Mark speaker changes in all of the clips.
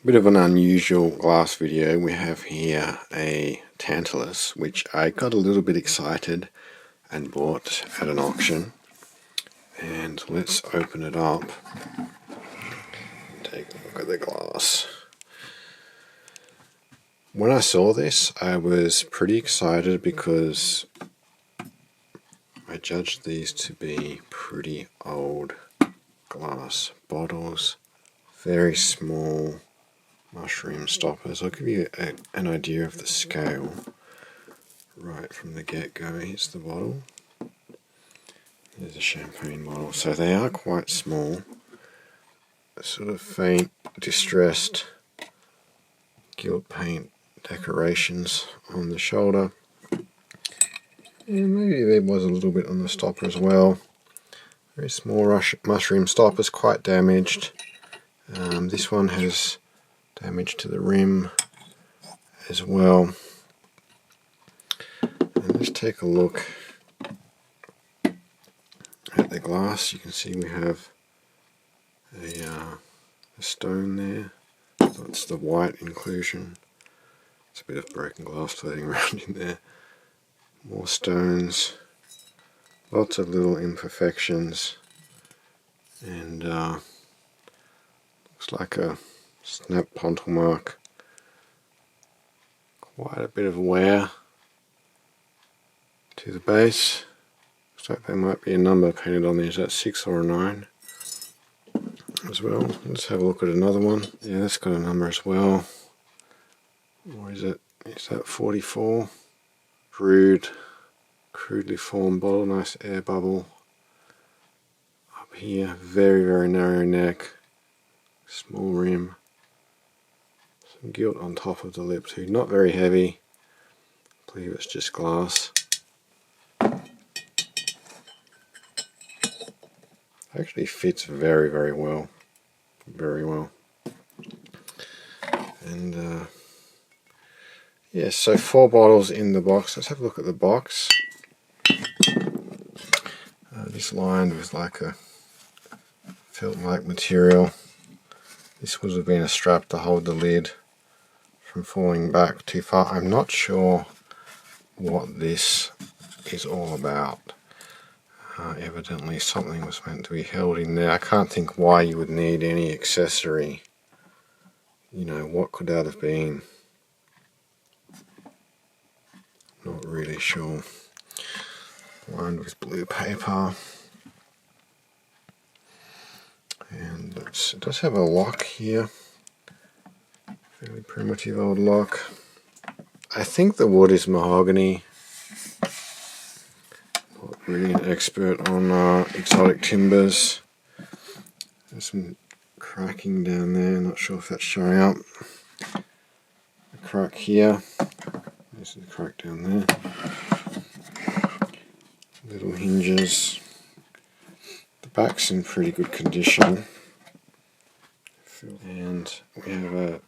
Speaker 1: Bit of an unusual glass video. We have here a Tantalus, which I got a little bit excited and bought at an auction. And let's open it up and take a look at the glass. When I saw this, I was pretty excited because I judged these to be pretty old glass bottles, very small mushroom stoppers. I'll give you an idea of the scale right from the get-go. Here's the bottle. Here's a champagne bottle. So they are quite small. Sort of faint, distressed gilt paint decorations on the shoulder. And maybe there was a little bit on the stopper as well. Very small mushroom stoppers, quite damaged. This one has damage to the rim as well. And let's take a look at the glass. You can see we have a stone there. That's the white inclusion. It's a bit of broken glass floating around in there. More stones. Lots of little imperfections. And looks like a snap pontil mark. Quite a bit of wear to the base. Looks like there might be a number painted on there. Is that 6 or a 9 as well? Let's have a look at another one. Yeah, that's got a number as well. Or is it? Is that 44? Crudely formed bottle. Nice air bubble up here. Very narrow neck. Small rim. Some gilt on top of the lip too. Not very heavy. I believe it's just glass. Actually fits very well. Very well. And yeah, so 4 bottles in the box. Let's have a look at the box. This lined with like a felt-like material. This would have been a strap to hold the lid from falling back too far. I'm not sure what this is all about. Evidently something was meant to be held in there. I can't think why you would need any accessory. You know, what could that have been? Not really sure. Lined with blue paper. And it does have a lock here. Fairly primitive old lock. I think the wood is mahogany. Not really an expert on exotic timbers. There's some cracking down there, not sure if that's showing up. A crack here. There's the crack down there. Little hinges. The back's in pretty good condition. And we have a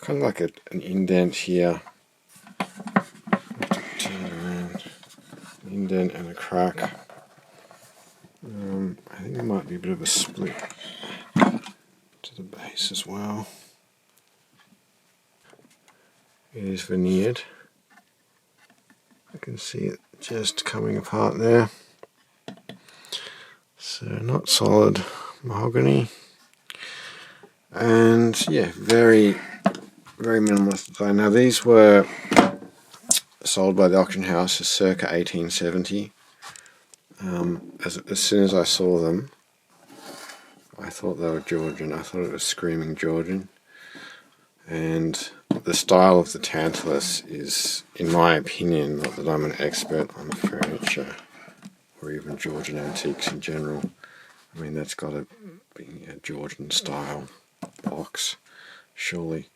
Speaker 1: kind of like an indent here. Turn around. An indent and a crack. I think there might be a bit of a split to the base as well. It is veneered. I can see it just coming apart there. So not solid mahogany. And yeah, very minimalist design. Now these were sold by the auction house circa 1870. As soon as I saw them, I thought they were Georgian. I thought it was screaming Georgian. And the style of the Tantalus is, in my opinion, not that I'm an expert on furniture or even Georgian antiques in general. I mean, that's got to be a Georgian style box, surely.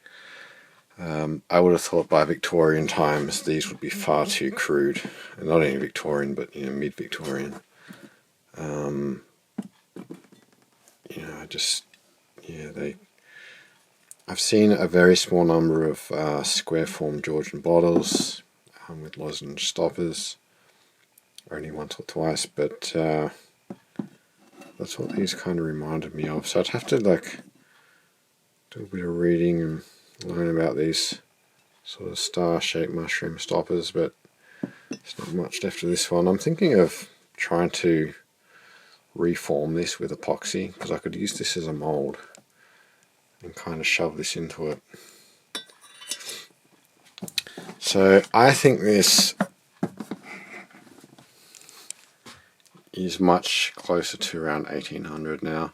Speaker 1: I would have thought by Victorian times these would be far too crude. And not only Victorian, but mid-Victorian. I've seen a very small number of square form Georgian bottles with lozenge stoppers, only once or twice, but that's what these kind of reminded me of. So I'd have to do a bit of reading and learn about these sort of star-shaped mushroom stoppers, but there's not much left of this one. I'm thinking of trying to reform this with epoxy, because I could use this as a mold and kind of shove this into it. So I think this is much closer to around 1800 now.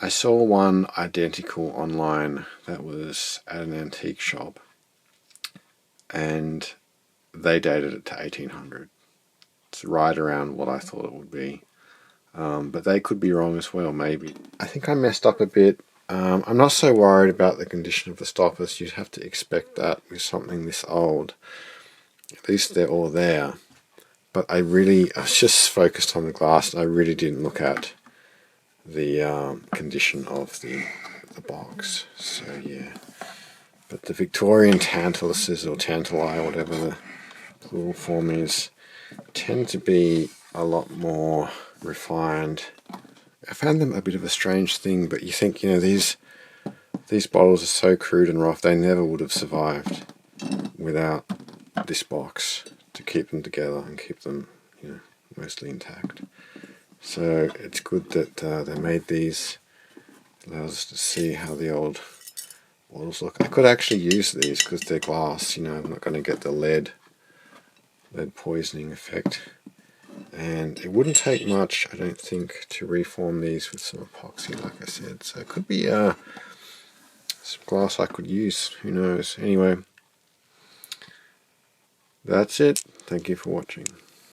Speaker 1: I saw one identical online that was at an antique shop, and they dated it to 1800. It's right around what I thought it would be. But they could be wrong as well, maybe. I think I messed up a bit. I'm not so worried about the condition of the stoppers. You'd have to expect that with something this old. At least they're all there. But I was just focused on the glass, and I really didn't look at the condition of the box. So yeah. But the Victorian Tantaluses, or Tantali, or whatever the plural form is, tend to be a lot more refined. I found them a bit of a strange thing, but you think, these bottles are so crude and rough, they never would have survived without this box to keep them together and keep them, mostly intact. So it's good that they made these. It allows us to see how the old bottles look. I could actually use these because they're glass. I'm not going to get the lead poisoning effect. And it wouldn't take much, I don't think, to reform these with some epoxy, like I said. So it could be some glass I could use. Who knows? Anyway, that's it. Thank you for watching.